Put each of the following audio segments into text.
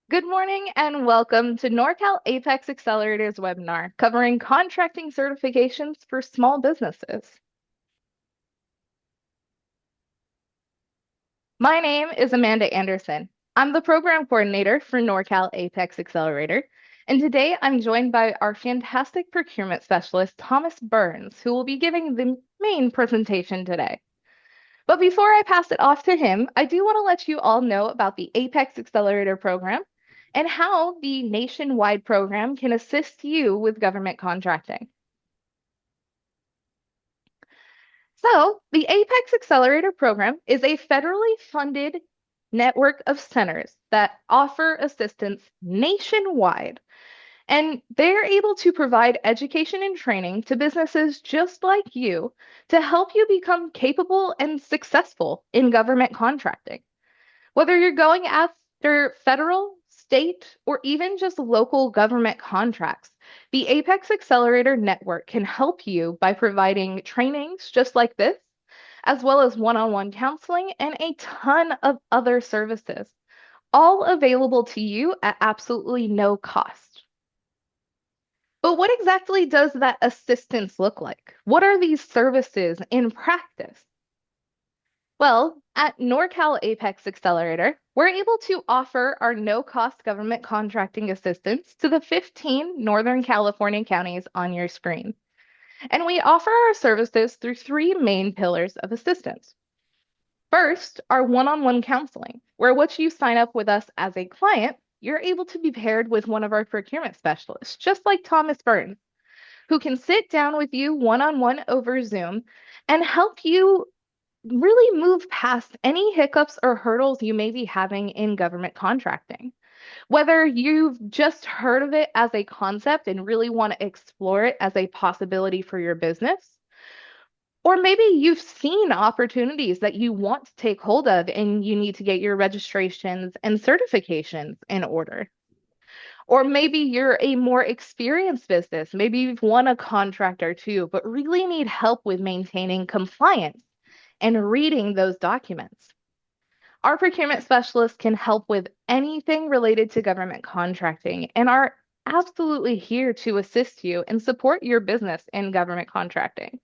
Good morning and welcome to Norcal APEX Accelerator's webinar covering contracting certifications for small businesses. My name is Amanda Anderson. I'm the program coordinator for Norcal APEX Accelerator, and today I'm joined by our fantastic procurement specialist, Thomas Burns, who will be giving the main presentation today. But before I pass it off to him, I do want to let you all know about the APEX Accelerator program and how the nationwide program can assist you with government contracting. So, the APEX Accelerator program is a federally funded network of centers that offer assistance nationwide. And they're able to provide education and training to businesses just like you to help you become capable and successful in government contracting. Whether you're going after federal, state, or even just local government contracts, the Apex Accelerator Network can help you by providing trainings just like this, as well as one-on-one counseling and a ton of other services, all available to you at absolutely no cost. But what exactly does that assistance look like? What are these services in practice? Well, at NorCal APEX Accelerator, we're able to offer our no-cost government contracting assistance to the 15 Northern California counties on your screen. And we offer our services through three main pillars of assistance. First, our one-on-one counseling, where once you sign up with us as a client, you're able to be paired with one of our procurement specialists, just like Thomas Burns, who can sit down with you one-on-one over Zoom and help you really move past any hiccups or hurdles you may be having in government contracting. Whether you've just heard of it as a concept and really want to explore it as a possibility for your business, or maybe you've seen opportunities that you want to take hold of and you need to get your registrations and certifications in order. Or maybe you're a more experienced business. Maybe you've won a contract or two, but really need help with maintaining compliance and reading those documents. Our procurement specialists can help with anything related to government contracting and are absolutely here to assist you and support your business in government contracting.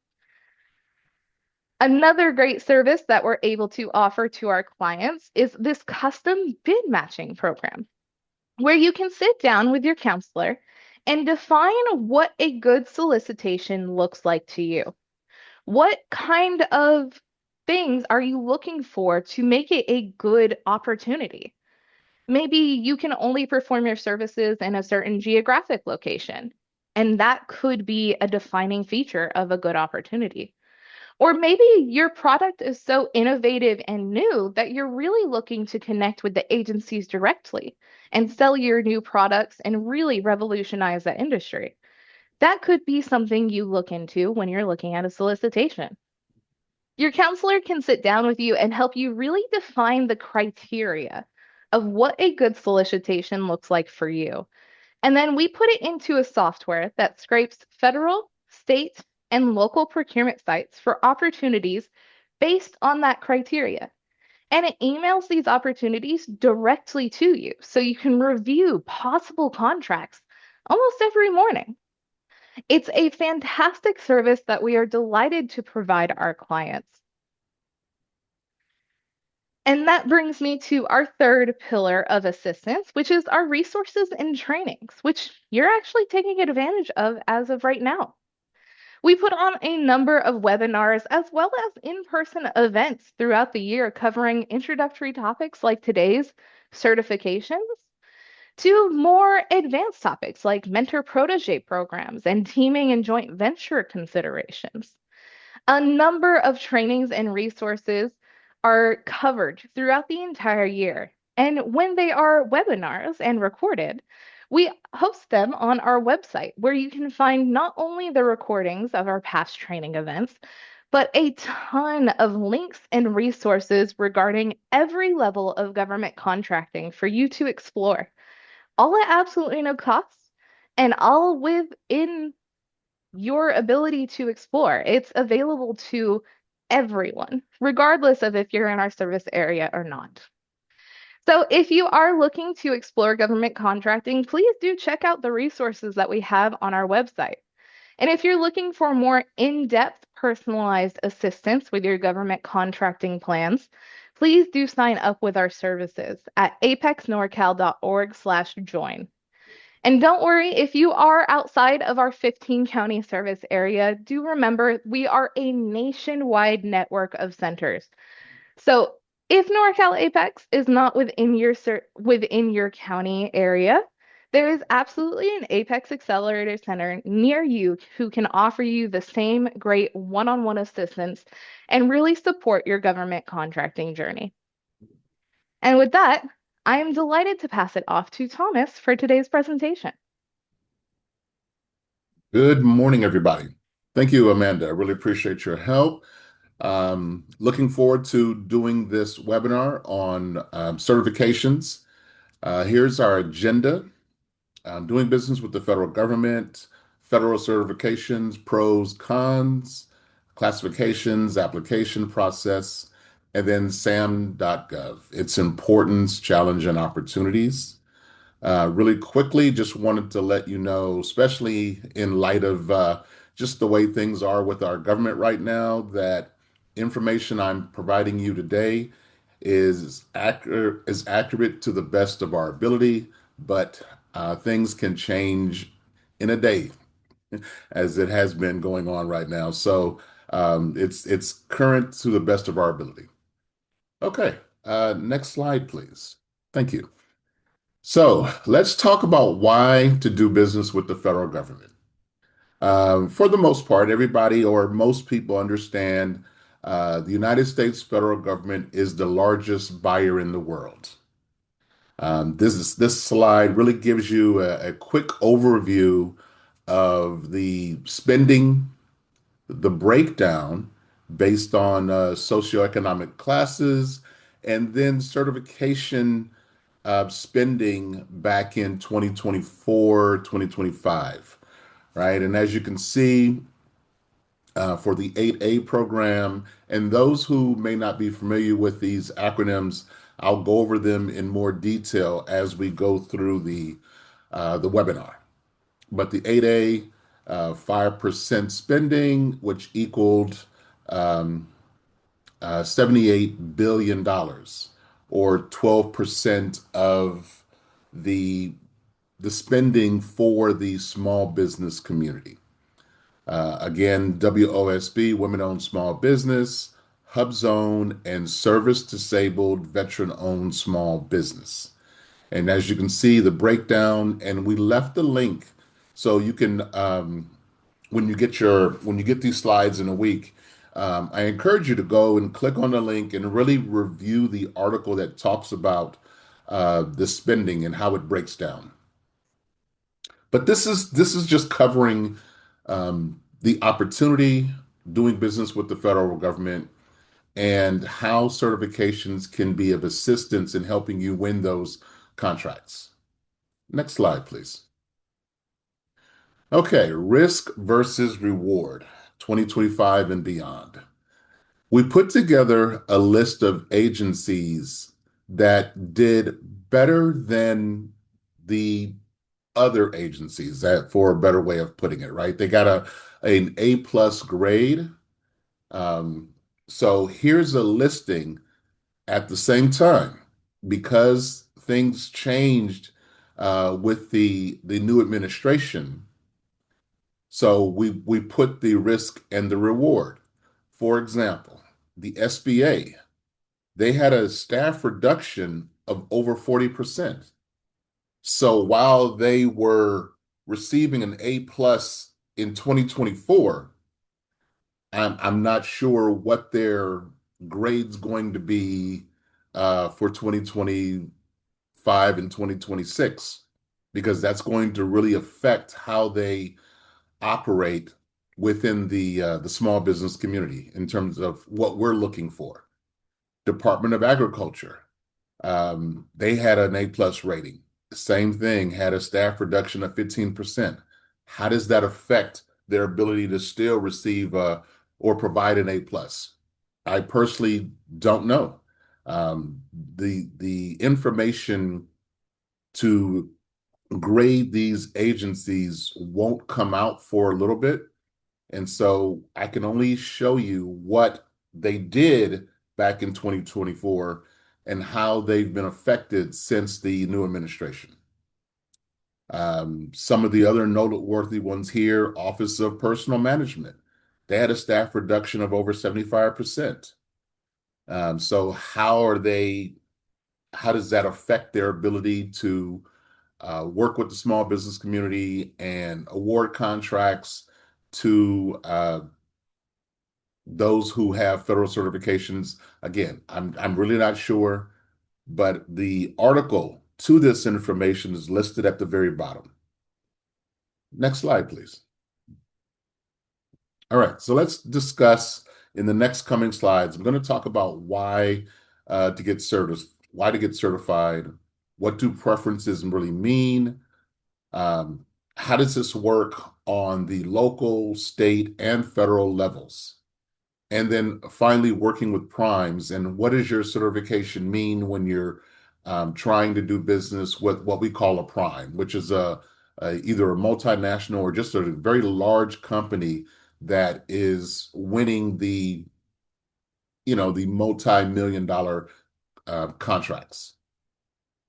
Another great service that we're able to offer to our clients is this custom bid matching program, where you can sit down with your counselor and define what a good solicitation looks like to you. What kind of things are you looking for to make it a good opportunity? Maybe you can only perform your services in a certain geographic location, and that could be a defining feature of a good opportunity. Or maybe your product is so innovative and new that you're really looking to connect with the agencies directly and sell your new products and really revolutionize that industry. That could be something you look into when you're looking at a solicitation. Your counselor can sit down with you and help you really define the criteria of what a good solicitation looks like for you. And then we put it into a software that scrapes federal, state, and local procurement sites for opportunities based on that criteria. And it emails these opportunities directly to you so you can review possible contracts almost every morning. It's a fantastic service that we are delighted to provide our clients. And that brings me to our third pillar of assistance, which is our resources and trainings, which you're actually taking advantage of as of right now. We put on a number of webinars as well as in-person events throughout the year covering introductory topics like today's certifications to more advanced topics like mentor-protege programs and teaming and joint venture considerations. A number of trainings and resources are covered throughout the entire year. And when they are webinars and recorded, we host them on our website where you can find not only the recordings of our past training events, but a ton of links and resources regarding every level of government contracting for you to explore, all at absolutely no cost and all within your ability to explore. It's available to everyone, regardless of if you're in our service area or not. So, if you are looking to explore government contracting, please do check out the resources that we have on our website. And if you're looking for more in-depth personalized assistance with your government contracting plans, please do sign up with our services at apexnorcal.org/join. And don't worry, if you are outside of our 15 county service area, do remember we are a nationwide network of centers. So if NorCal Apex is not within your county area, there is absolutely an Apex Accelerator Center near you who can offer you the same great one-on-one assistance and really support your government contracting journey. And with that, I am delighted to pass it off to Thomas for today's presentation. Good morning, everybody. Thank you, Amanda. I really appreciate your help. Looking forward to doing this webinar on certifications. Here's our agenda. Doing business with the federal government, federal certifications, pros, cons, classifications, application process, and then SAM.gov, its importance, challenge, and opportunities. Really quickly, just wanted to let you know, especially in light of just the way things are with our government right now, that information I'm providing you today is accurate to the best of our ability, but things can change in a day, as it has been going on right now. So it's current to the best of our ability. Okay, next slide, please. Thank you. So let's talk about why to do business with the federal government. For the most part, everybody or most people understand the United States federal government is the largest buyer in the world. This slide really gives you a quick overview of the spending, the breakdown based on socioeconomic classes, and then certification spending back in 2024, 2025, right? And as you can see, for the 8A program, and those who may not be familiar with these acronyms, I'll go over them in more detail as we go through the webinar. But the 8A, 5% spending, which equaled $78 billion, or 12% of the the spending for the small business community. Again, WOSB, Women Owned Small Business, HubZone, and Service Disabled Veteran Owned Small Business. And as you can see, the breakdown, and we left the link so you can, when you get these slides in a week, I encourage you to go and click on the link and really review the article that talks about the spending and how it breaks down. But this is just covering the opportunity doing business with the federal government and how certifications can be of assistance in helping you win those contracts. Next slide, please. Okay, risk versus reward, 2025 and beyond. We put together a list of agencies that did better than the other agencies, that for a better way of putting it, right? They got an A plus grade. So here's a listing at the same time, because things changed with the new administration. So we put the risk and the reward. For example, the SBA, they had a staff reduction of over 40%. So while they were receiving an A plus in 2024, I'm not sure what their grade's going to be for 2025 and 2026, because that's going to really affect how they operate within the small business community in terms of what we're looking for. Department of Agriculture, they had an A plus rating. Same thing, had a staff reduction of 15%. How does that affect their ability to still receive or provide an A plus? I personally don't know. Um, the information to grade these agencies won't come out for a little bit. And so I can only show you what they did back in 2024 and how they've been affected since the new administration. Some of the other noteworthy ones here, Office of Personal Management. They had a staff reduction of over 75%. So how does that affect their ability to work with the small business community and award contracts to those who have federal certifications? Again, I'm really not sure, but the article to this information is listed at the very bottom. Next slide, please. All right, so let's discuss in the next coming slides. I'm going to talk about why to get certified, what do preferences really mean, um, how does this work on the local, state, and federal levels? And then finally, working with primes and what does your certification mean when you're trying to do business with what we call a prime, which is either a multinational or just a very large company that is winning the multi-million dollar contracts.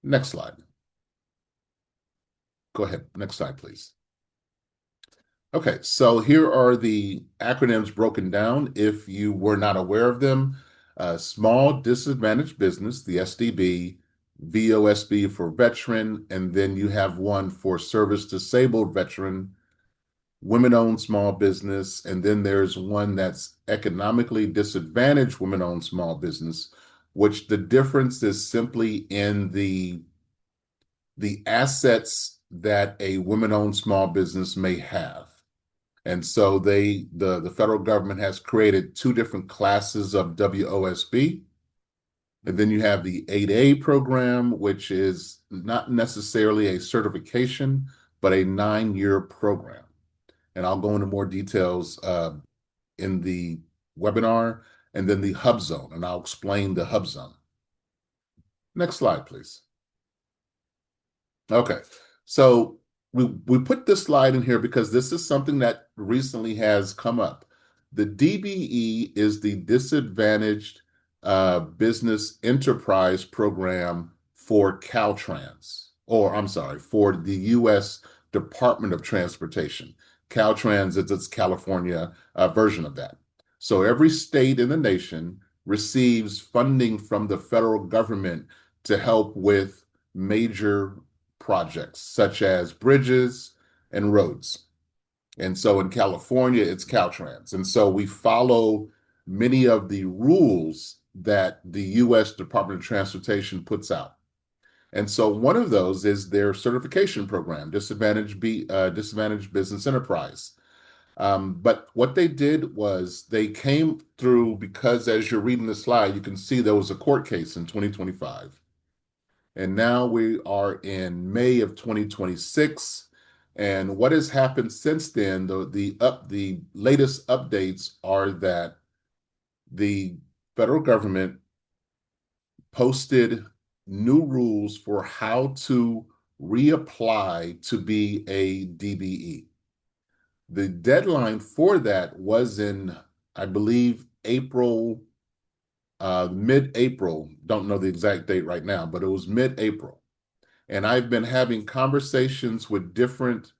Next slide. Go ahead. Next slide, please. Okay, so here are the acronyms broken down if you were not aware of them. Small Disadvantaged Business, the SDB, VOSB for veteran, and then you have one for service disabled veteran, women-owned small business, and then there's one that's economically disadvantaged women-owned small business, which the difference is simply in the assets that a women-owned small business may have. And so the federal government has created two different classes of WOSB. And then you have the 8A program, which is not necessarily a certification, but a 9-year program. And I'll go into more details in the webinar, and then the hub zone, and I'll explain the hub zone. Next slide, please. Okay, so we put this slide in here because this is something that recently has come up. The DBE is the Disadvantaged Business Enterprise Program for Caltrans, or I'm sorry, for the U.S. Department of Transportation. Caltrans is its California version of that. So every state in the nation receives funding from the federal government to help with major projects such as bridges and roads. And so in California, it's Caltrans. And so we follow many of the rules that the U.S. Department of Transportation puts out. And so one of those is their certification program, Disadvantaged Business Enterprise. But what they did was they came through because as you're reading the slide, you can see there was a court case in 2025. And now we are in May of 2026. And what has happened since then, the latest updates are that the federal government posted new rules for how to reapply to be a DBE. The deadline for that was in, I believe, mid-April. Don't know the exact date right now, but it was mid-April. And I've been having conversations with different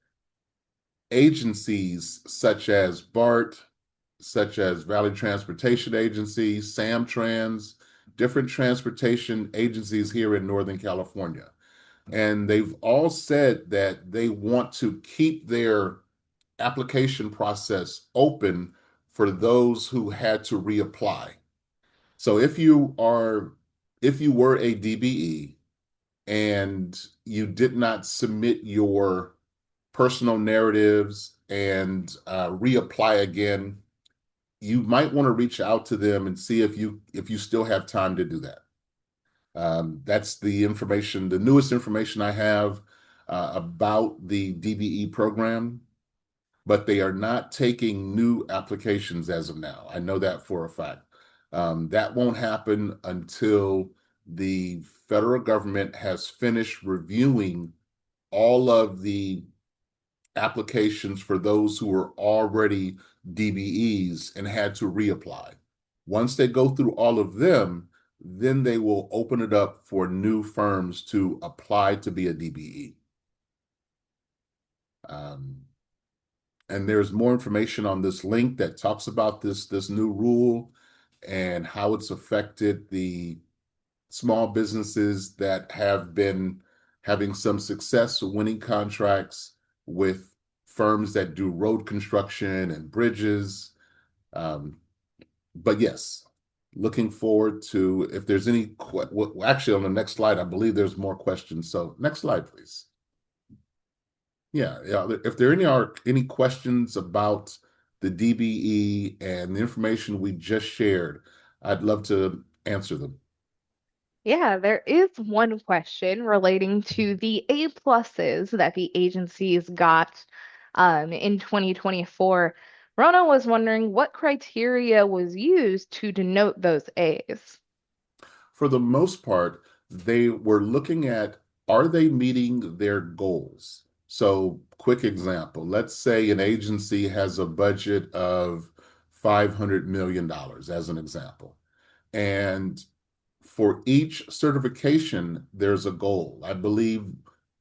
agencies such as BART, such as Valley Transportation Agency, Samtrans, different transportation agencies here in Northern California. And they've all said that they want to keep their application process open for those who had to reapply. So if you were a DBE and you did not submit your personal narratives and reapply again, you might want to reach out to them and see if you still have time to do that. That's the information, the newest information I have about the DBE program, but they are not taking new applications as of now. I know that for a fact. That won't happen until the federal government has finished reviewing all of the applications for those who were already DBEs and had to reapply. Once they go through all of them, then they will open it up for new firms to apply to be a DBE. Um, and there's more information on this link that talks about this new rule and how it's affected the small businesses that have been having some success winning contracts with firms that do road construction and bridges. Um, but yes, looking forward to if there's any, well, actually on the next slide, I believe there's more questions. So next slide, please. Yeah. If there are any questions about the DBE and the information we just shared, I'd love to answer them. Yeah, there is one question relating to the A pluses that the agencies got in 2024. Rona was wondering what criteria was used to denote those A's. For the most part, they were looking at, are they meeting their goals? So, quick example, let's say an agency has a budget of $500 million dollars, as an example. And for each certification, there's a goal. I believe,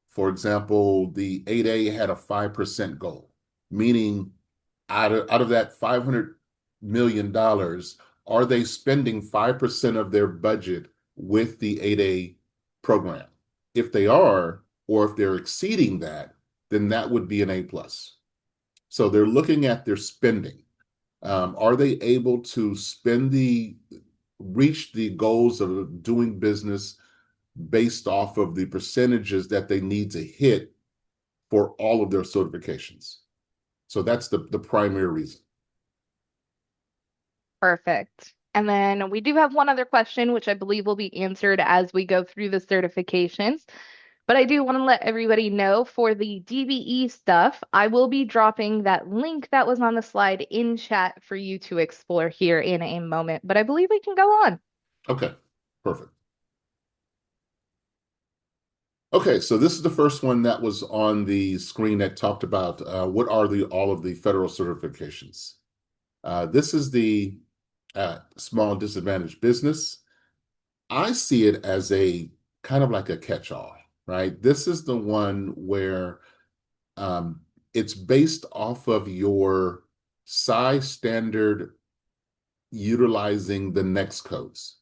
for example, the 8A had a 5% goal, meaning out of that $500 million, dollars, are they spending 5% of their budget with the 8A program? If they are, or if they're exceeding that, then that would be an A plus. So they're looking at their spending. Are they able to reach the goals of doing business based off of the percentages that they need to hit for all of their certifications? So that's the primary reason. Perfect. And then we do have one other question, which I believe will be answered as we go through the certifications. But I do want to let everybody know for the DBE stuff, I will be dropping that link that was on the slide in chat for you to explore here in a moment. But I believe we can go on. Okay, perfect. Okay, so this is the first one that was on the screen that talked about what are all of the federal certifications. This is the small disadvantaged business. I see it as a kind of like a catch-all, right? This is the one where um, it's based off of your size standard utilizing the next codes.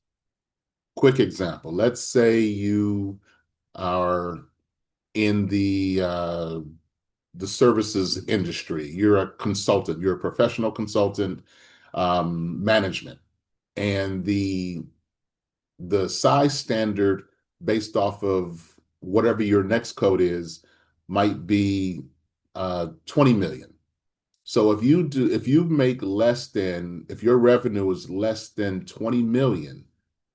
Quick example, let's say you are in the services industry. You're a consultant, you're a professional consultant, management, and the size standard based off of whatever your next code is might be 20 million. So if you make less than, if your revenue is less than 20 million,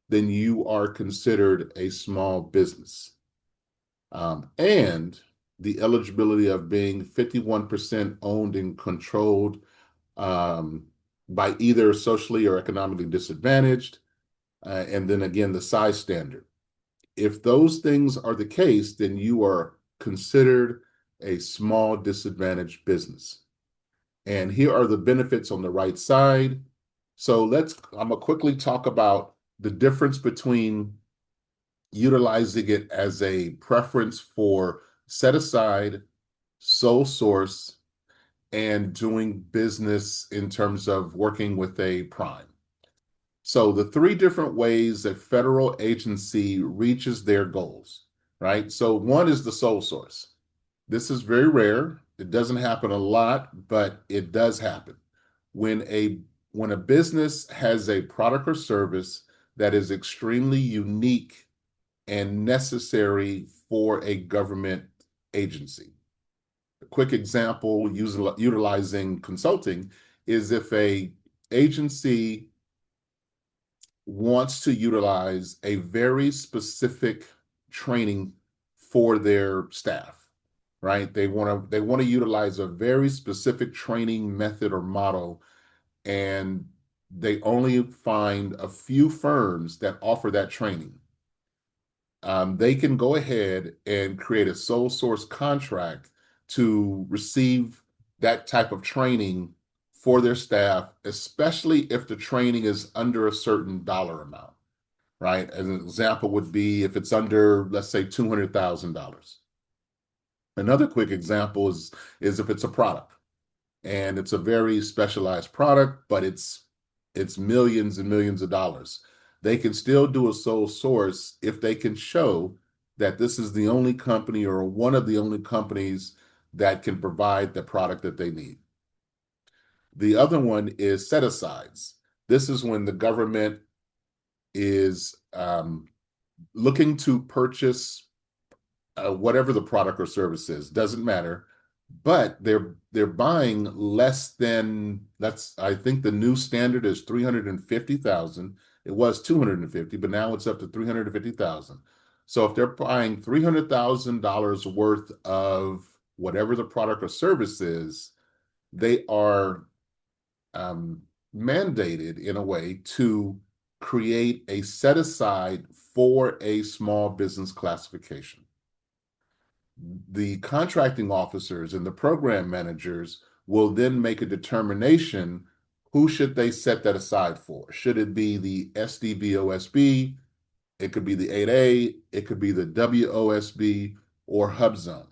then you are considered a small business. And the eligibility of being 51% owned and controlled um, by either socially or economically disadvantaged. And then again, the size standard. If those things are the case, then you are considered a small disadvantaged business. And here are the benefits on the right side. So I'm gonna quickly talk about the difference between utilizing it as a preference for set aside, sole source, and doing business in terms of working with a prime. So the three different ways a federal agency reaches their goals, right? So one is the sole source. This is very rare. It doesn't happen a lot, but it does happen. When a when a business has a product or service that is extremely unique and necessary for a government agency. A quick example utilizing consulting is if a agency wants to utilize a very specific training for their staff, right? They want to utilize a very specific training method or model, and they only find a few firms that offer that training. They can go ahead and create a sole source contract to receive that type of training for their staff, especially if the training is under a certain dollar amount, right? As an example would be if it's under, let's say, $200,000. Another quick example is if it's a product and it's a very specialized product, but it's millions and millions of dollars. They can still do a sole source if they can show that this is the only company or one of the only companies that can provide the product that they need. The other one is set asides. This is when the government is looking to purchase whatever the product or service is, doesn't matter, but they're buying less than, that's, I think the new standard is 350,000. It was 250, but now it's up to 350,000. So if they're buying $300,000 worth of whatever the product or service is, they are um, mandated in a way to create a set aside for a small business classification. The contracting officers and the program managers will then make a determination who should they set that aside for. Should it be the SDVOSB? It could be the 8A, it could be the WOSB or HubZone.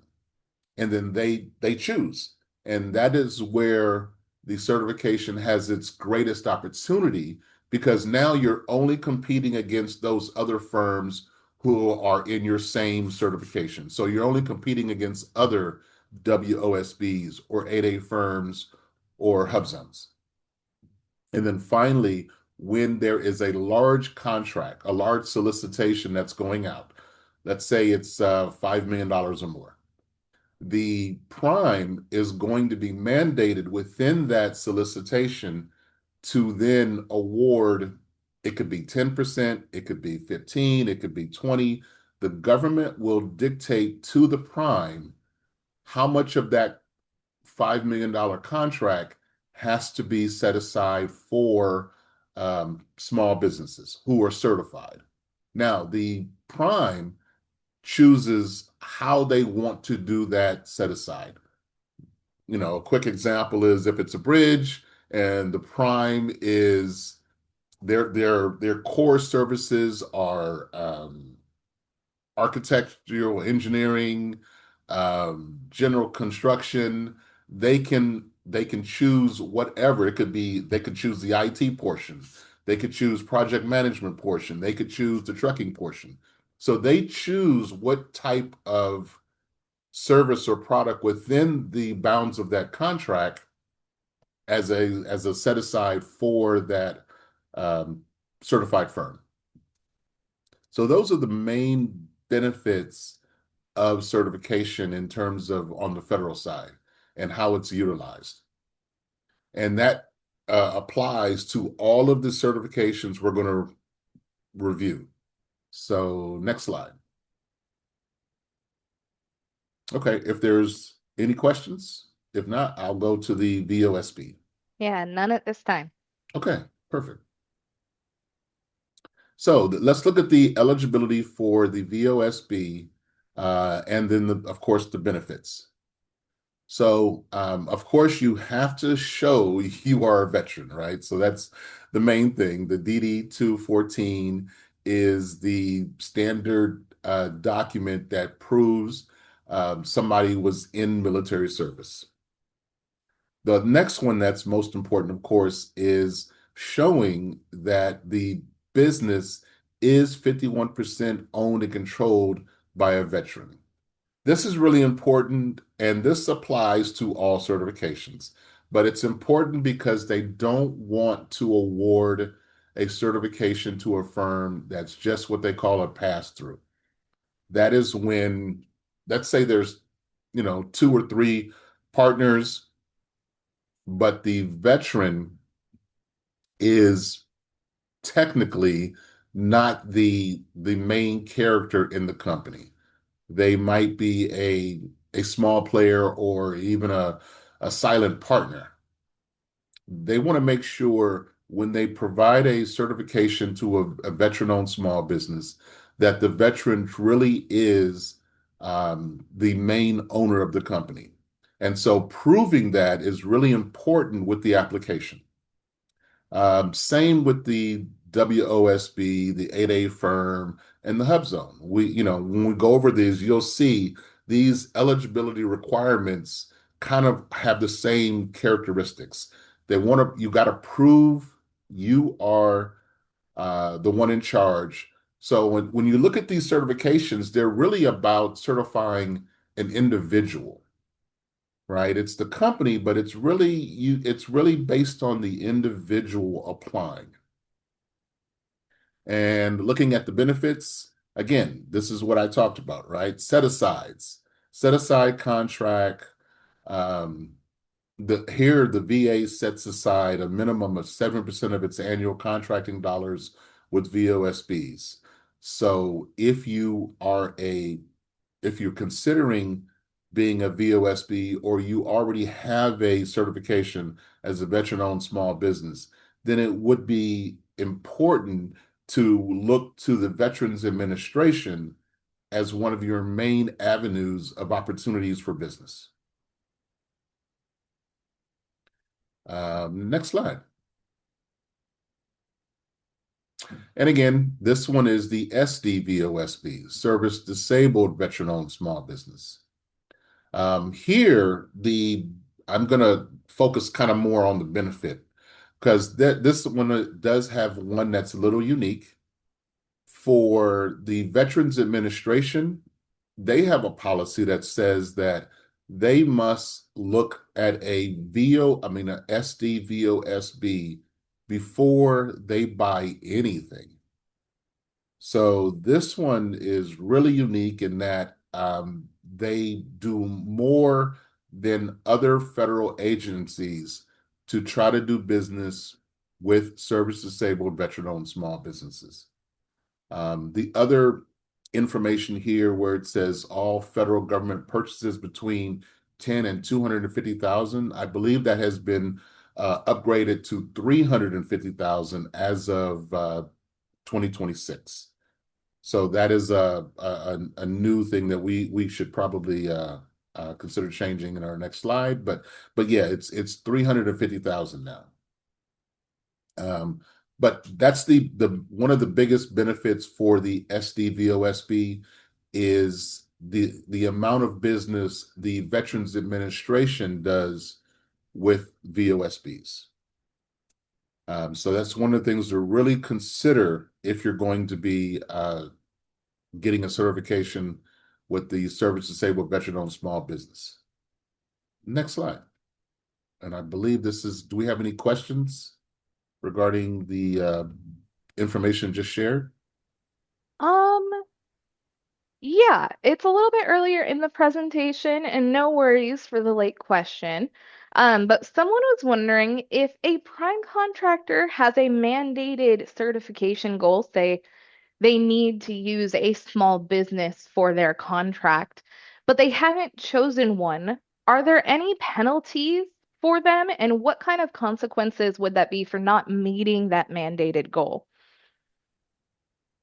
And then they choose. And that is where the certification has its greatest opportunity because now you're only competing against those other firms who are in your same certification. So you're only competing against other WOSBs or 8A firms or HubZones. And then finally, when there is a large contract, a large solicitation that's going out, let's say it's $5 million or more, the prime is going to be mandated within that solicitation to then award. It could be 10%, it could be 15, it could be 20. The government will dictate to the prime how much of that $5 million contract has to be set aside for small businesses who are certified. Now, the prime chooses how they want to do that set aside. A quick example is if it's a bridge and the prime is their core services are architectural engineering, general construction. They can choose whatever. It could be they could choose the IT portion. They could choose project management portion. They could choose the trucking portion. So they choose what type of service or product within the bounds of that contract as a set aside for that um, certified firm. So those are the main benefits of certification in terms of on the federal side and how it's utilized. And that applies to all of the certifications we're going to review. So next slide. Okay, if there's any questions, if not, I'll go to the VOSB. Yeah, none at this time. Okay, perfect. So let's look at the eligibility for the VOSB and then, of course, the benefits. So, of course, you have to show you are a veteran, right? So that's the main thing. The DD 214 is the standard document that proves somebody was in military service. The next one that's most important, of course, is showing that the business is 51% owned and controlled by a veteran. This is really important, and this applies to all certifications, but it's important because they don't want to award a certification to a firm that's just what they call a pass-through. That is when, let's say there's, two or three partners, but the veteran is technically not the main character in the company. They might be a small player or even a silent partner. They want to make sure when they provide a certification to a veteran-owned small business, that the veteran really is the main owner of the company. And so proving that is really important with the application. Same with the WOSB, the 8A firm, and the Hub Zone. When we go over these, you'll see these eligibility requirements kind of have the same characteristics. You got to prove you are the one in charge. So when you look at these certifications, they're really about certifying an individual, right? It's the company, but it's really based on the individual applying. And looking at the benefits, again, this is what I talked about, right? Set aside contract. Um, the VA sets aside a minimum of 7% of its annual contracting dollars with VOSBs. So if you're considering being a VOSB or you already have a certification as a veteran-owned small business, then it would be important to look to the Veterans Administration as one of your main avenues of opportunities for business. Next slide. And again, this one is the SDVOSB, Service Disabled Veteran-Owned Small Business. Here, I'm going to focus kind of more on the benefit because this one does have one that's a little unique. For the Veterans Administration, they have a policy that says that they must look at an SDVOSB before they buy anything. So this one is really unique in that they do more than other federal agencies to try to do business with service disabled veteran-owned small businesses. The other information here where it says all federal government purchases between 10 and 250,000, I believe that has been upgraded to 350,000 as of 2026. So that is a new thing that we should probably consider changing in our next slide. But yeah, it's 350,000 now. But that's the one of the biggest benefits for the SDVOSB is the amount of business the Veterans Administration does with VOSBs. So that's one of the things to really consider if you're going to be getting a certification with the Service Disabled Veteran-Owned Small Business. Next slide. And I believe do we have any questions regarding the information just shared? Um, yeah, it's a little bit earlier in the presentation, and no worries for the late question. But someone was wondering if a prime contractor has a mandated certification goal, say they need to use a small business for their contract, but they haven't chosen one. Are there any penalties for them, and what kind of consequences would that be for not meeting that mandated goal?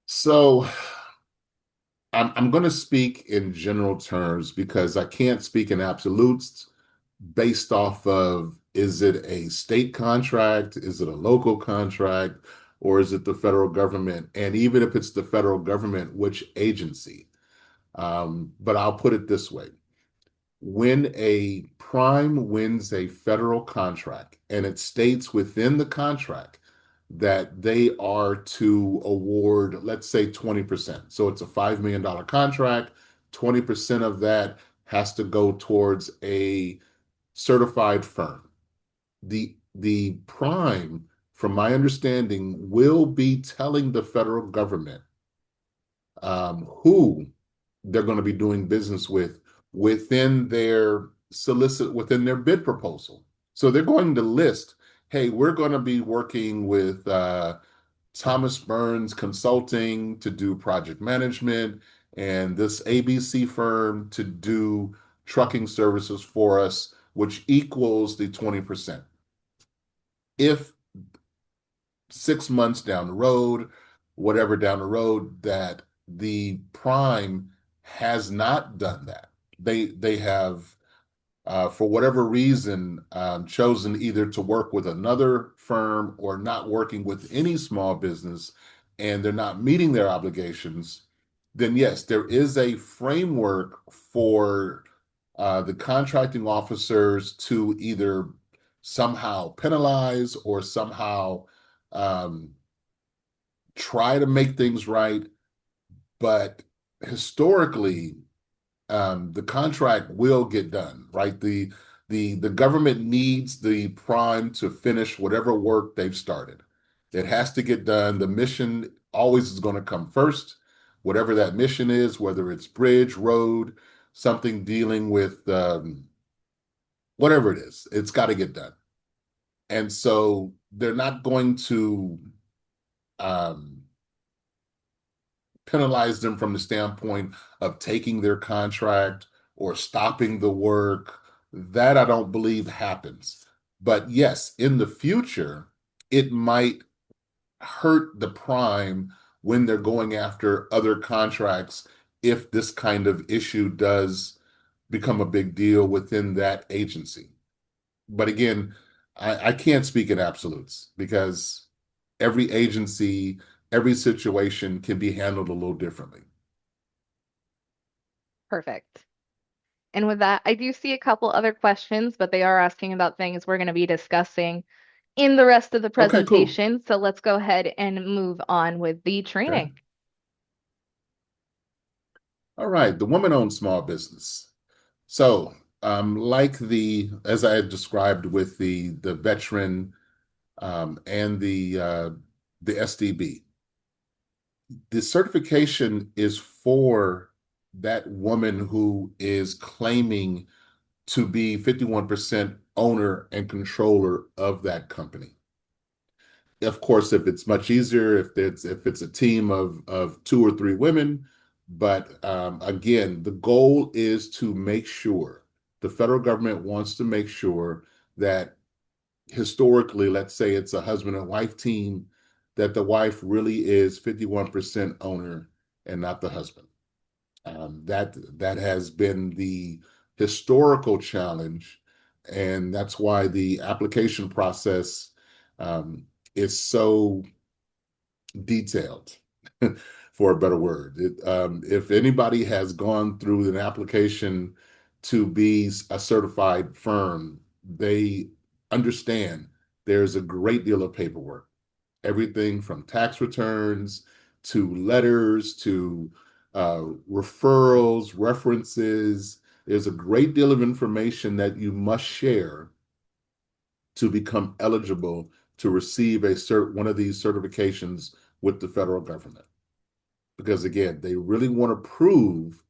So I'm going to speak in general terms because I can't speak in absolutes based off of is it a state contract, is it a local contract, or is it the federal government? And even if it's the federal government, which agency? But I'll put it this way. When a prime wins a federal contract and it states within the contract that they are to award, let's say 20%. So it's a $5 million contract. 20% of that has to go towards a certified firm. The prime, from my understanding, will be telling the federal government who they're going to be doing business with within their bid proposal. So they're going to list, hey, we're going to be working with Thomas Burns Consulting to do project management and this ABC firm to do trucking services for us, which equals the 20%. If 6 months down the road, whatever down the road, that the prime has not done that. They have for whatever reason, chosen either to work with another firm or not working with any small business, and they're not meeting their obligations, then yes, there is a framework for the contracting officers to either somehow penalize or somehow um, try to make things right. But historically, the contract will get done, right? The government needs the prime to finish whatever work they've started. It has to get done. The mission always is going to come first, whatever that mission is, whether it's bridge, road, something dealing with whatever it is, it's got to get done. And so they're not going to um, penalize them from the standpoint of taking their contract or stopping the work. That I don't believe happens. But yes, in the future, it might hurt the prime when they're going after other contracts if this kind of issue does become a big deal within that agency. But again, I can't speak in absolutes because every agency, every situation can be handled a little differently. Perfect. And with that, I do see a couple other questions, but they are asking about things we're going to be discussing in the rest of the Okay, cool. presentation. So let's go ahead and move on with the Okay. training. All right. The woman-owned small business. So, like as I had described with the veteran and the SDB, the certification is for that woman who is claiming to be 51% owner and controller of that company. Of course, if it's much easier, if it's a team of 2 or 3 women, but again, the goal is to make sure the federal government wants to make sure that historically, let's say it's a husband and wife team, that the wife really is 51% owner and not the husband. That has been the historical challenge, and that's why the application process um, is so detailed, for a better word. If anybody has gone through an application to be a certified firm, they understand there's a great deal of paperwork, everything from tax returns to letters to referrals, references. There's a great deal of information that you must share to become eligible to receive one of these certifications with the federal government. Because again, they really want to prove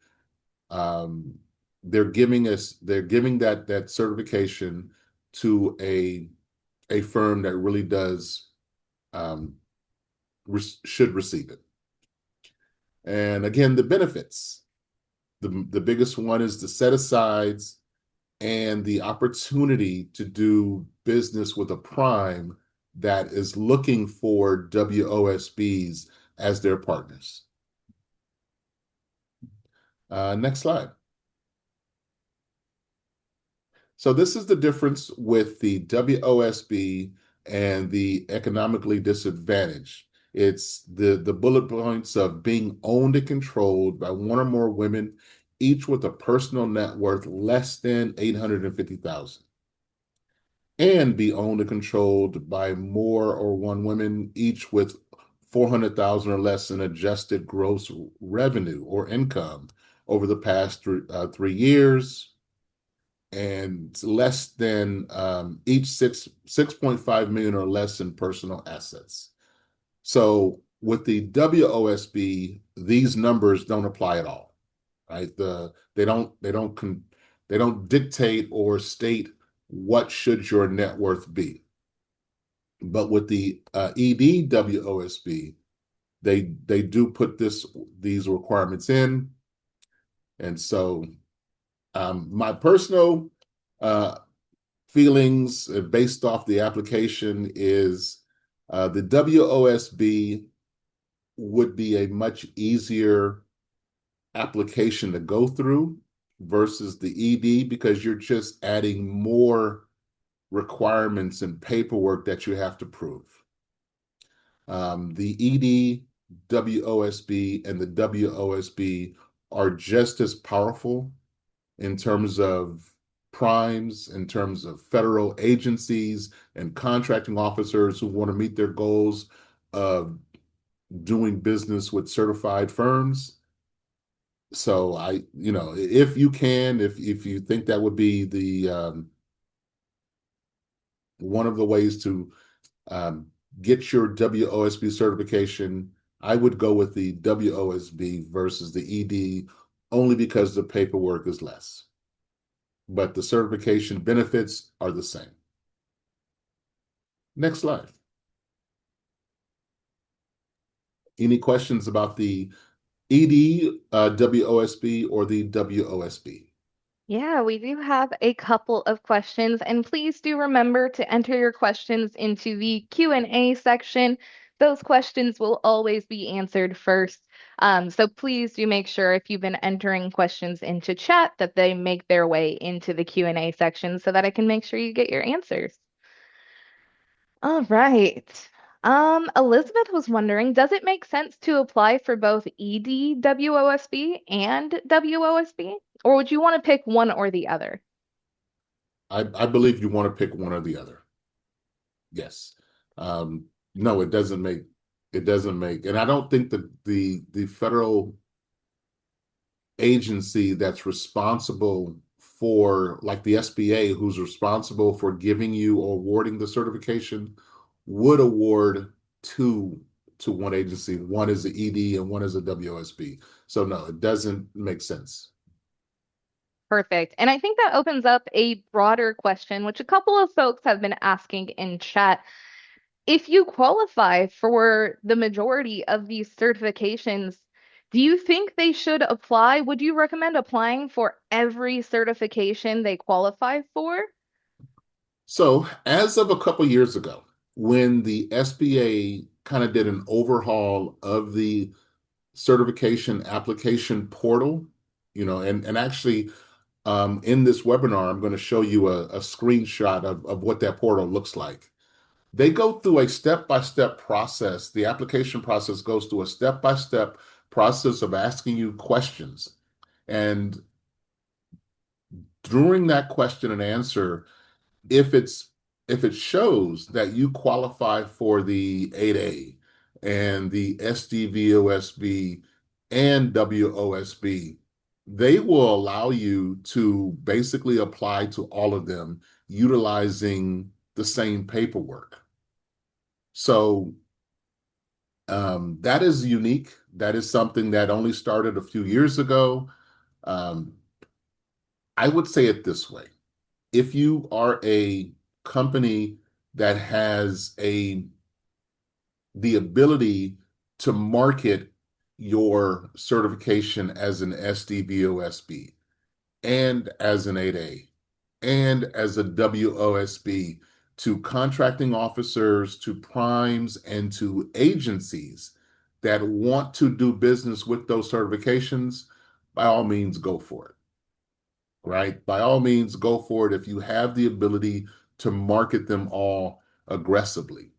um, they're giving that certification to a firm that really does um, should receive it. And again, the benefits. The biggest one is the set asides and the opportunity to do business with a prime that is looking for WOSBs as their partners. Next slide. So this is the difference with the WOSB and the economically disadvantaged. It's the bullet points of being owned and controlled by one or more women, each with a personal net worth less than 850,000, and be owned and controlled by more or one women, each with 400,000 or less in adjusted gross revenue or income over the past 3 years, and less than each 6.5 million or less in personal assets. So with the WOSB, these numbers don't apply at all, right? They don't dictate or state what should your net worth be. But with the EDWOSB, they do put these requirements in, and so my personal uh, feelings based off the application is The WOSB would be a much easier application to go through versus the ED because you're just adding more requirements and paperwork that you have to prove. The ED, WOSB, and the WOSB are just as powerful in terms of primes, in terms of federal agencies and contracting officers who want to meet their goals of doing business with certified firms. So if you can, if you think that would be the one of the ways to um, get your WOSB certification, I would go with the WOSB versus the ED only because the paperwork is less, but the certification benefits are the same. Next slide. Any questions about the ED, WOSB, or the WOSB? Yeah, we do have a couple of questions, and please do remember to enter your questions into the Q&A section. Those questions will always be answered first. So please do make sure if you've been entering questions into chat that they make their way into the Q&A section so that I can make sure you get your answers. All right. Elizabeth was wondering, does it make sense to apply for both ED WOSB and WOSB? Or would you want to pick one or the other? I believe you want to pick one or the other. Yes. No, it doesn't make, and I don't think that the federal agency that's responsible for, like the SBA, who's responsible for giving you or awarding the certification, would award two to one agency. One is the ED and one is a WSB. So no, it doesn't make sense. Perfect. And I think that opens up a broader question, which a couple of folks have been asking in chat. If you qualify for the majority of these certifications, do you think they should apply? Would you recommend applying for every certification they qualify for? So as of a couple years ago, when the SBA kind of did an overhaul of the certification application portal, and actually in this webinar, I'm going to show you a screenshot of what that portal looks like. They go through a step-by-step process. The application process goes through a step-by-step process of asking you questions. And during that question and answer, if it shows that you qualify for the 8A and the SDVOSB and WOSB, they will allow you to basically apply to all of them utilizing the same paperwork. So that is unique. That is something that only started a few years ago. Um, I would say it this way. If you are a company that has the ability to market your certification as an SDVOSB and as an 8A and as a WOSB to contracting officers, to primes, and to agencies that want to do business with those certifications, by all means, go for it, right? By all means, go for it if you have the ability to market them all aggressively.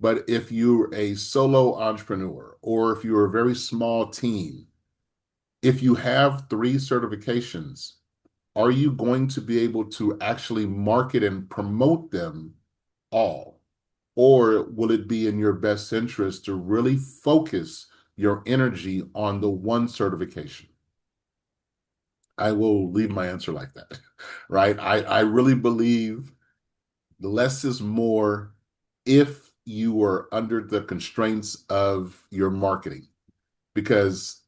But if you're a solo entrepreneur or if you're a very small team, if you have three certifications, are you going to be able to actually market and promote them all? Or will it be in your best interest to really focus your energy on the one certification? I will leave my answer like that, right? I really believe less is more if you are under the constraints of your marketing, because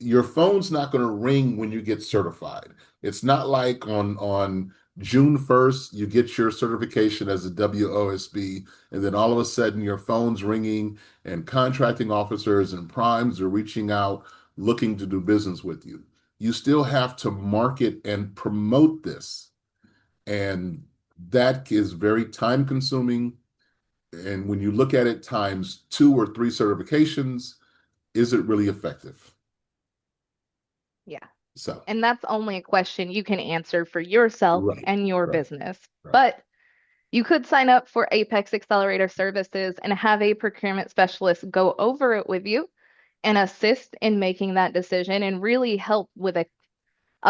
your phone's not going to ring when you get certified. It's not like on June 1st, you get your certification as a WOSB, and then all of a sudden your phone's ringing and contracting officers and primes are reaching out looking to do business with you. You still have to market and promote this. And that is very time consuming. And when you look at it times 2 or 3 certifications, is it really effective? Yeah. So, And that's only a question you can answer for yourself right, and your right, business. right. But you could sign up for Apex Accelerator services and have a procurement specialist go over it with you and assist in making that decision and really help with a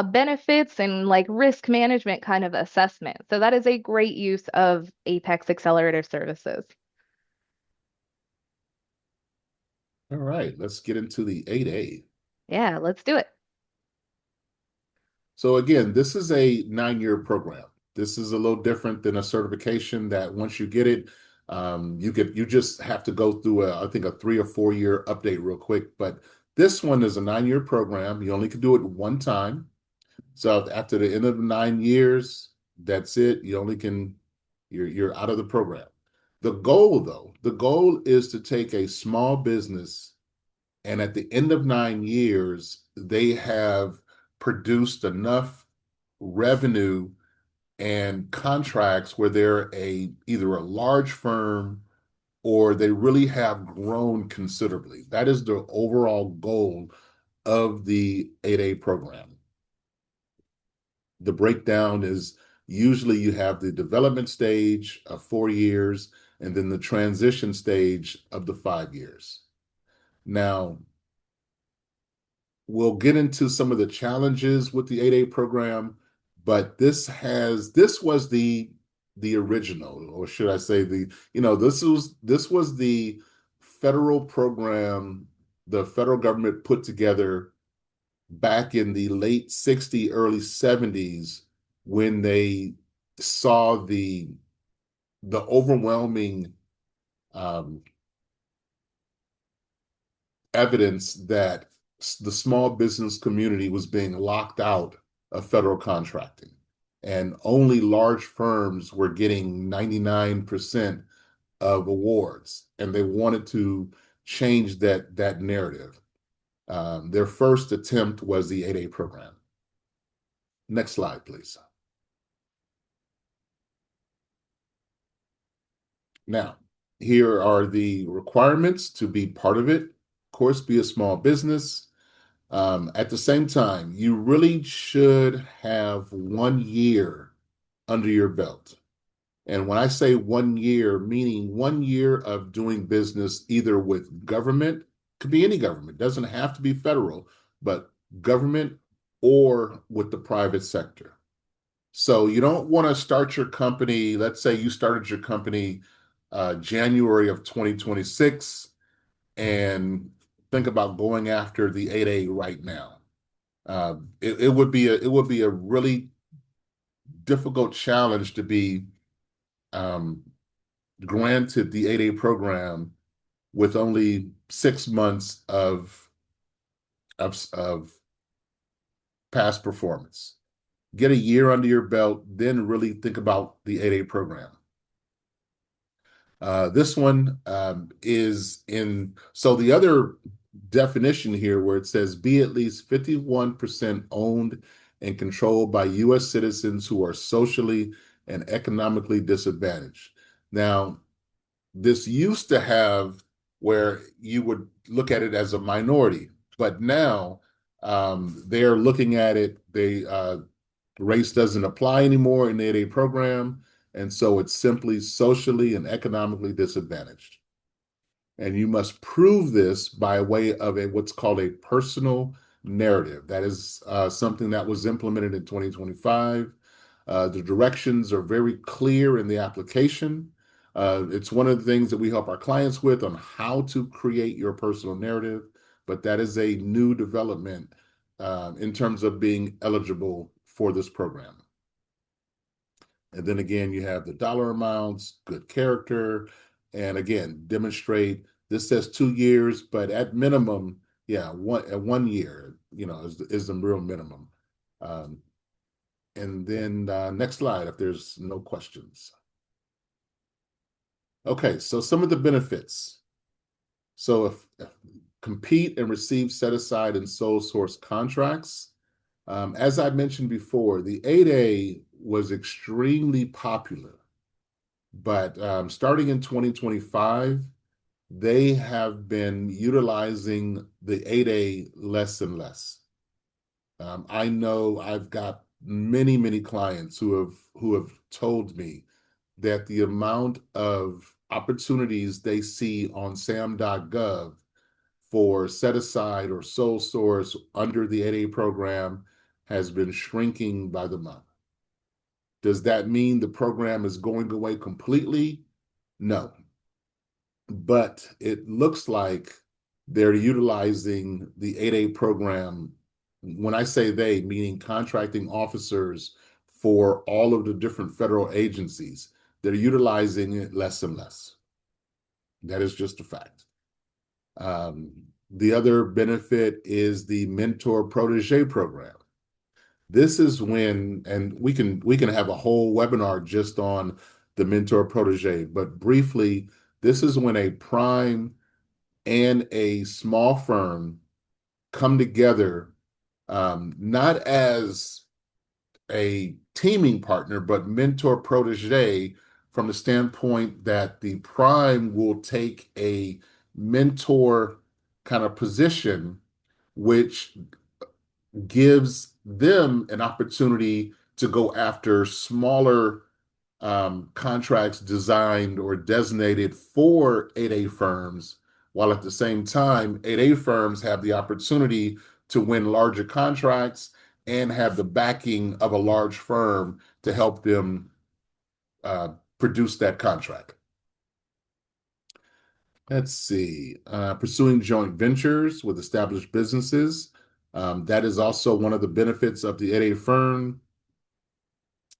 benefits and like risk management kind of assessment. So that is a great use of Apex Accelerator services. All right, let's get into the 8A. Yeah, let's do it. So again, this is a 9-year program. This is a little different than a certification that once you get it, you just have to go through I think a 3 or 4 year update real quick. But this one is a 9-year program. You only can do it one time. So after the end of the 9 years, that's it. You only can you're out of the program. The goal, though, the goal is to take a small business, and at the end of 9 years, they have produced enough revenue and contracts where they're a either a large firm or they really have grown considerably. That is the overall goal of the 8A program. The breakdown is usually you have the development stage of 4 years and then the transition stage of the 5 years. Now, we'll get into some of the challenges with the 8A program, but this was the original, or should I say this was the federal program the federal government put together back in the late 60s, early 70s when they saw the overwhelming um, evidence that the small business community was being locked out of federal contracting. And only large firms were getting 99% of awards. And they wanted to change that narrative. Their first attempt was the 8A program. Next slide, please. Now, here are the requirements to be part of it. Of course, be a small business. At the same time, you really should have 1 year under your belt. And when I say 1 year, meaning 1 year of doing business either with government, could be any government, doesn't have to be federal, but government or with the private sector. So you don't want to start your company. Let's say you started your company January of 2026 and think about going after the 8A right now. It would be a really difficult challenge to be um, granted the 8A program with only 6 months of past performance. Get a year under your belt, then really think about the 8A program. This one is in, so the other definition here where it says be at least 51% owned and controlled by U.S. citizens who are socially and economically disadvantaged. Now, this used to have where you would look at it as a minority, but now they're looking at it, race doesn't apply anymore in the 8A program. And so it's simply socially and economically disadvantaged. And you must prove this by way of what's called a personal narrative. That is something that was implemented in 2025. The directions are very clear in the application. It's one of the things that we help our clients with on how to create your personal narrative, but that is a new development in terms of being eligible for this program. And then again, you have the dollar amounts, good character, and again, demonstrate. This says 2 years, but at minimum, yeah, 1 year, is the real minimum. Um, and then next slide, if there's no questions. Okay, so some of the benefits. So if compete and receive set aside and sole source contracts. As I mentioned before, the 8A was extremely popular But starting in 2025, they have been utilizing the 8A less and less. I know I've got many, many clients who have told me that the amount of opportunities they see on sam.gov for set aside or sole source under the 8A program has been shrinking by the month. Does that mean the program is going away completely? No, but it looks like they're utilizing the 8A program. When I say they, meaning contracting officers for all of the different federal agencies, they're utilizing it less and less. That is just a fact. Um, the other benefit is the mentor protege program. This is when, and we can have a whole webinar just on the mentor protege, but briefly, this is when a prime and a small firm come together, not as a teaming partner, but mentor protege from the standpoint that the prime will take a mentor kind of position, which gives them an opportunity to go after smaller contracts designed or designated for 8A firms, while at the same time, 8A firms have the opportunity to win larger contracts and have the backing of a large firm to help them uh, produce that contract. Let's see, pursuing joint ventures with established businesses. That is also one of the benefits of the 8A firm.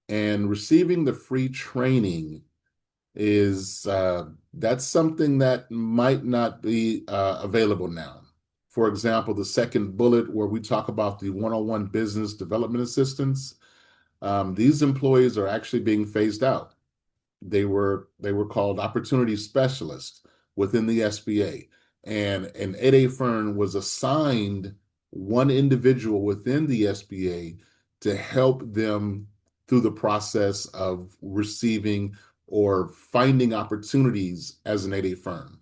And receiving the free training is that's something that might not be available now. For example, the second bullet where we talk about the one-on-one business development assistance, these employees are actually being phased out. They were called opportunity specialists within the SBA, and an 8A firm was assigned one individual within the SBA to help them through the process of receiving or finding opportunities as an 8A firm.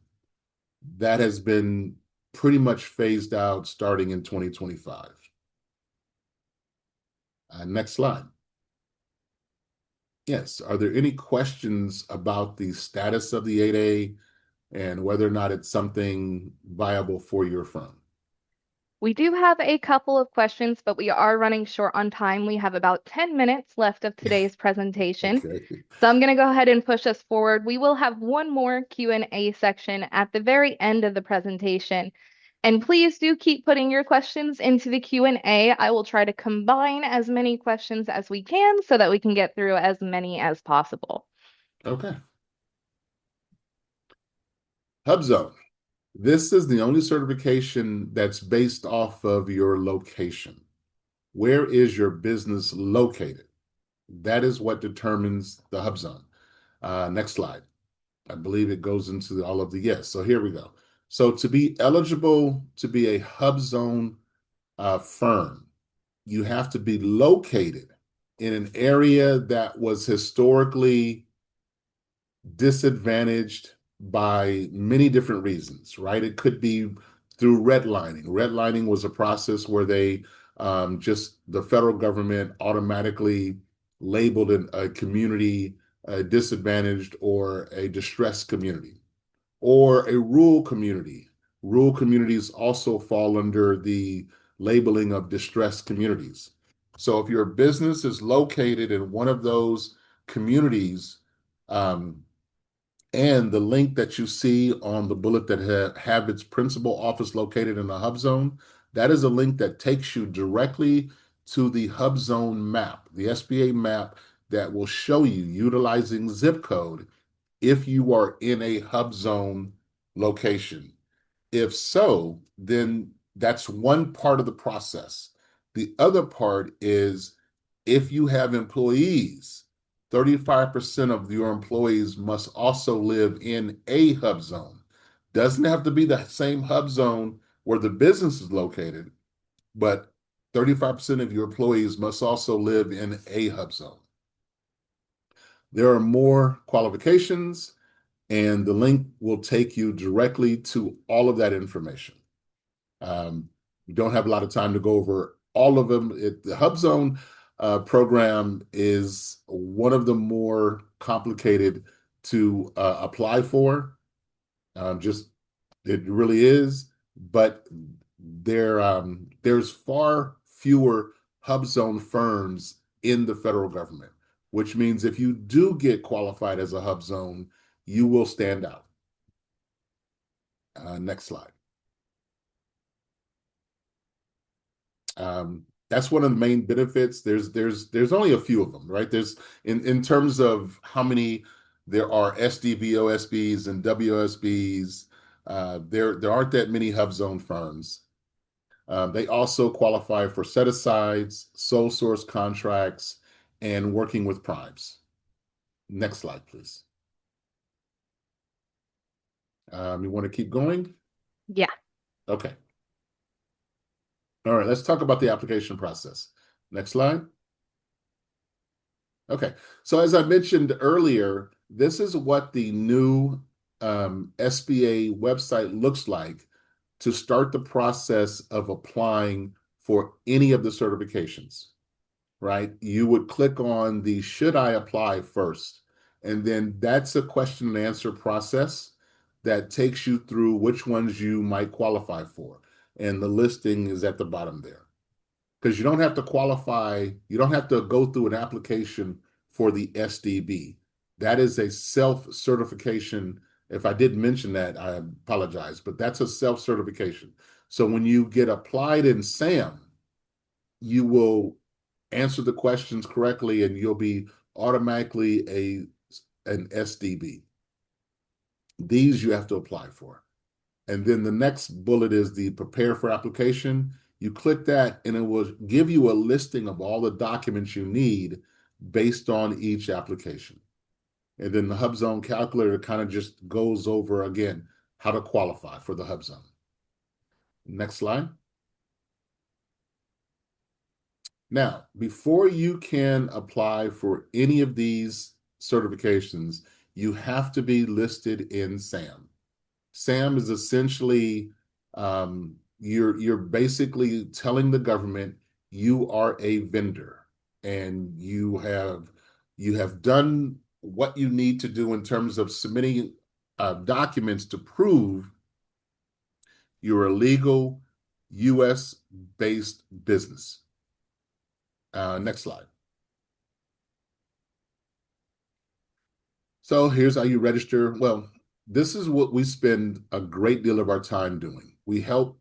That has been pretty much phased out starting in 2025. Next slide. Yes, are there any questions about the status of the 8A and whether or not it's something viable for your firm? We do have a couple of questions, but we are running short on time. We have about 10 minutes left of today's presentation. Okay. So I'm going to go ahead and push us forward. We will have one more Q&A section at the very end of the presentation. And please do keep putting your questions into the Q&A. I will try to combine as many questions as we can so that we can get through as many as possible. Okay. HubZone. This is the only certification that's based off of your location. Where is your business located? That is what determines the HubZone. Next slide. I believe it goes into all of the yes. So here we go. So to be eligible to be a HubZone firm, you have to be located in an area that was historically disadvantaged by many different reasons, right? It could be through redlining. Redlining was a process where they just the federal government automatically labeled a community disadvantaged or a distressed community or a rural community. Rural communities also fall under the labeling of distressed communities. So if your business is located in one of those communities, um, and the link that you see on the bullet that have its principal office located in the HubZone, that is a link that takes you directly to the HubZone map, the SBA map that will show you utilizing zip code if you are in a HubZone location. If so, then that's one part of the process. The other part is if you have employees, 35% of your employees must also live in a HubZone. Doesn't have to be the same HubZone where the business is located, but 35% of your employees must also live in a HubZone. There are more qualifications, and the link will take you directly to all of that information. We don't have a lot of time to go over all of them. The HubZone program is one of the more complicated to apply for. Just it really is, but there's far fewer HubZone firms in the federal government, which means if you do get qualified as a HubZone, you will stand out. Next slide. That's one of the main benefits. There's only a few of them, right? There's in terms of how many there are SDV OSBs and WSBs. There aren't that many HubZone firms. They also qualify for set asides, sole source contracts, and working with primes. Next slide, please. You want to keep going? Yeah, Okay. All right, let's talk about the application process. Next slide. Okay, so as I mentioned earlier, this is what the new SBA website looks like to start the process of applying for any of the certifications, right? You would click on the should I apply first, and then that's a question and answer process that takes you through which ones you might qualify for. And the listing is at the bottom there because you don't have to qualify, you don't have to go through an application for the SDB. That is a self-certification. If I didn't mention that, I apologize, but that's a self-certification. So when you get applied in SAM, you will answer the questions correctly and you'll be automatically an SDB. These you have to apply for. And then the next bullet is the prepare for application. You click that and it will give you a listing of all the documents you need based on each application. And then the HubZone calculator kind of just goes over again how to qualify for the HubZone. Next slide. Now, before you can apply for any of these certifications, you have to be listed in SAM. SAM is essentially you're basically telling the government you are a vendor and you have done what you need to do in terms of submitting documents to prove you're a legal U.S. based business. Next slide. So here's how you register. Well, this is what we spend a great deal of our time doing. We help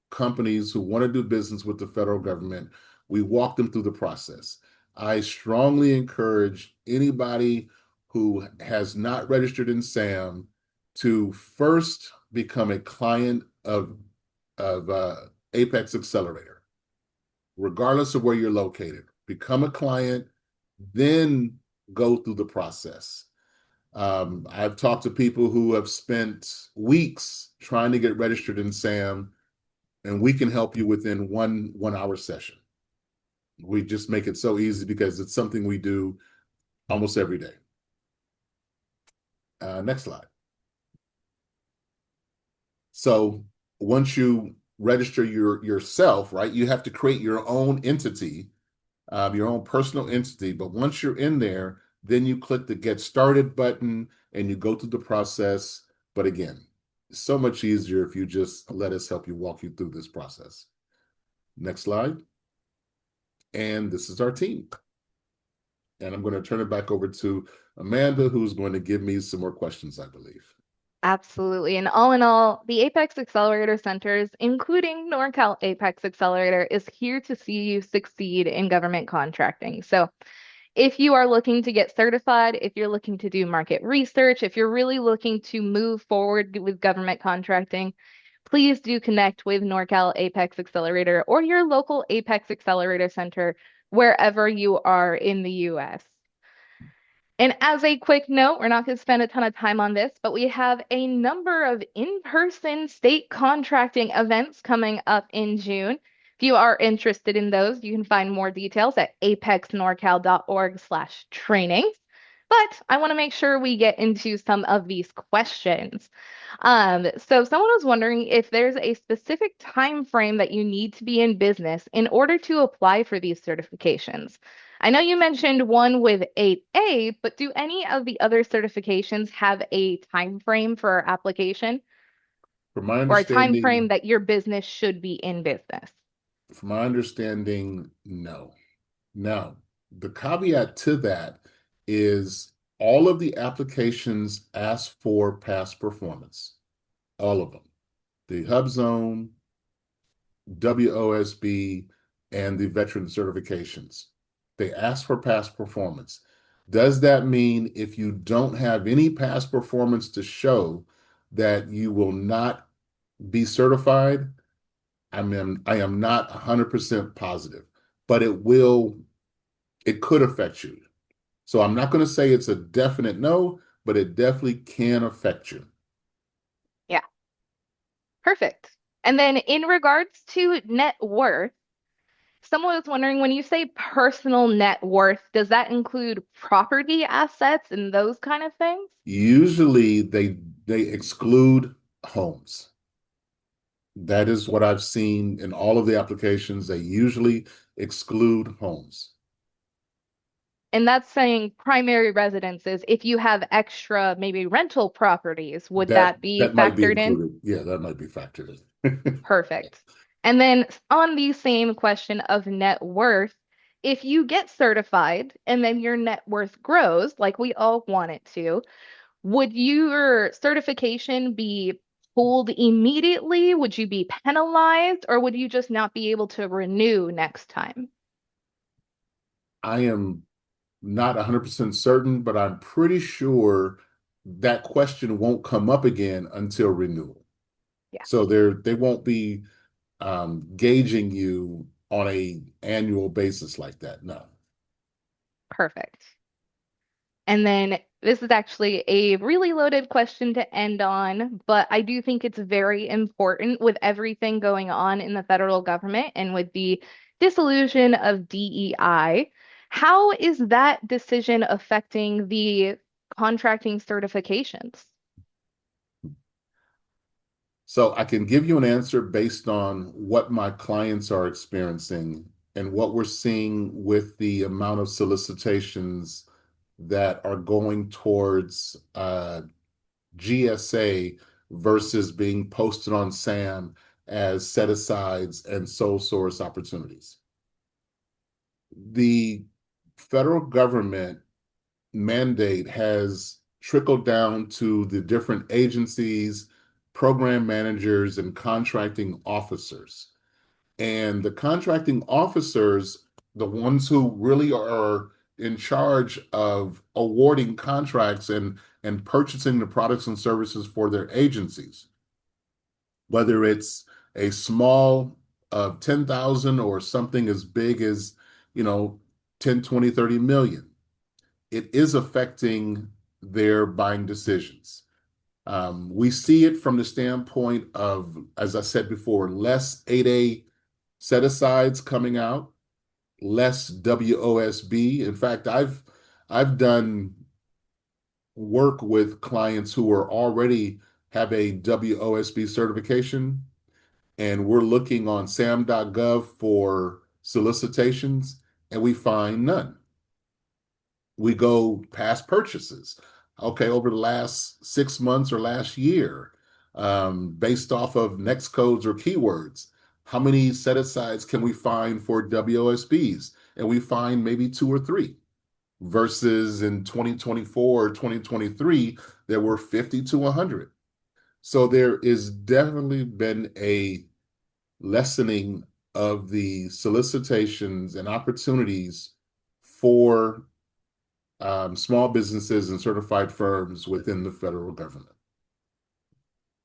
companies who want to do business with the federal government. We walk them through the process. I strongly encourage anybody who has not registered in SAM to first become a client of APEX Accelerator, regardless of where you're located. Become a client, then go through the process. I've talked to people who have spent weeks trying to get registered in SAM, and we can help you within one hour session. We just make it so easy because it's something we do almost every day. Next slide. So once you register yourself, right, you have to create your own entity, your own personal entity. But once you're in there, then you click the Get Started button and you go through the process. But again, it's so much easier if you just let us help you walk you through this process. Next slide. And this is our team. And I'm going to turn it back over to Amanda, who's going to give me some more questions, I believe. absolutely. And all in all, the APEX Accelerator Centers, including Norcal APEX Accelerator, is here to see you succeed in government contracting. So if you are looking to get certified, if you're looking to do market research, if you're really looking to move forward with government contracting, please do connect with Norcal APEX Accelerator or your local APEX Accelerator Center wherever you are in the US. And as a quick note, we're not going to spend a ton of time on this, but we have a number of in-person state contracting events coming up in June. If you are interested in those, you can find more details at apexnorcal.org/training. But I want to make sure we get into some of these questions. So someone was wondering if there's a specific time frame that you need to be in business in order to apply for these certifications. I know you mentioned one with 8A, but do any of the other certifications have a time frame for application From my or a time frame understanding, that your business should be in business? no. Now, the caveat to that is all of the applications ask for past performance, all of them. The Hub Zone, WOSB, and the veteran certifications. They ask for past performance. Does that mean if you don't have any past performance to show that you will not be certified? I am not 100% positive, but it could affect you. So I'm not going to say it's a definite no, but it definitely can affect you. Yeah, perfect. And then in regards to net worth, someone was wondering when you say personal net worth, does that include property assets and those kind of things? Usually they exclude homes. That is what I've seen in all of the applications. They usually exclude homes. And that's saying primary residences. If you have extra, maybe rental properties, would That that be that might be factored in? included. Yeah, that might be factored in. Perfect. And then on the same question of net worth, if you get certified and then your net worth grows, like we all want it to, would your certification be pulled immediately? Would you be penalized, or would you just not be able to renew next time? I am not 100% certain, but I'm pretty sure that question won't come up again until renewal. Yeah, So they won't be gauging you on a annual basis like that. No. perfect. And then this is actually a really loaded question to end on, but I do think it's very important with everything going on in the federal government and with the dissolution of DEI. How is that decision affecting the contracting certifications? So I can give you an answer based on what my clients are experiencing and what we're seeing with the amount of solicitations that are going towards GSA versus being posted on SAM as set asides and sole source opportunities. The federal government mandate has trickled down to the different agencies, program managers, and contracting officers. And the contracting officers, the ones who really are in charge of awarding contracts and purchasing the products and services for their agencies, whether it's a small of 10,000 or something as big as, you know, 10, 20, 30 million, it is affecting their buying decisions. We see it from the standpoint of, as I said before, less 8A set asides coming out, less WOSB. In fact, I've done work with clients who are already have a WOSB certification, and we're looking on sam.gov for solicitations, and we find none. We go past purchases. Okay, over the last 6 months or last year, based off of next codes or keywords, how many set asides can we find for WOSBs? And we find maybe two or three versus in 2024 or 2023, there were 50 to 100. So there is definitely been a lessening of the solicitations and opportunities for small businesses and certified firms within the federal government.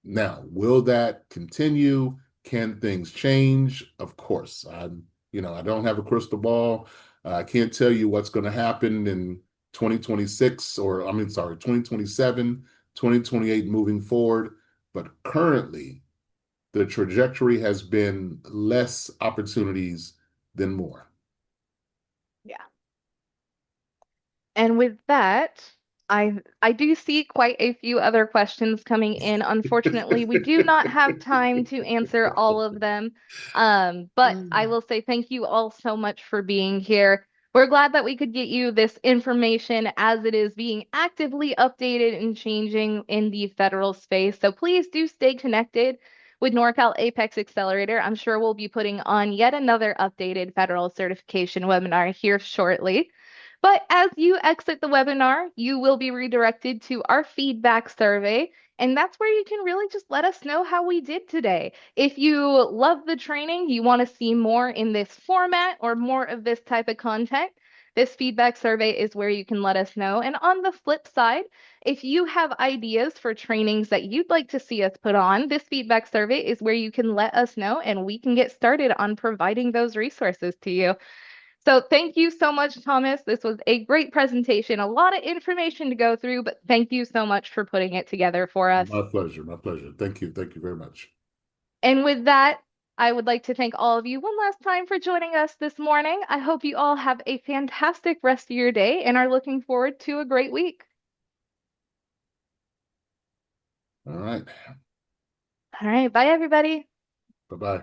Now, will that continue? Can things change? Of course. I don't have a crystal ball. I can't tell you what's going to happen in 2026 or, I mean, sorry, 2027, 2028 moving forward. But currently, the trajectory has been less opportunities than more. Yeah. And with that, I do see quite a few other questions coming in. Unfortunately, we do not have time to answer all of them. But I will say thank you all so much for being here. We're glad that we could get you this information as it is being actively updated and changing in the federal space. So please do stay connected with NorCal APEX Accelerator. I'm sure we'll be putting on yet another updated federal certification webinar here shortly. But as you exit the webinar, you will be redirected to our feedback survey. And that's where you can really just let us know how we did today. If you love the training, you want to see more in this format or more of this type of content, this feedback survey is where you can let us know. And on the flip side, if you have ideas for trainings that you'd like to see us put on, this feedback survey is where you can let us know and we can get started on providing those resources to you. So thank you so much, Thomas. This was a great presentation, a lot of information to go through, but thank you so much for putting it together for us. My pleasure. My pleasure. Thank you. Thank you very much. And with that, I would like to thank all of you one last time for joining us this morning. I hope you all have a fantastic rest of your day and are looking forward to a great week. All right. All right, bye, everybody. Bye-bye.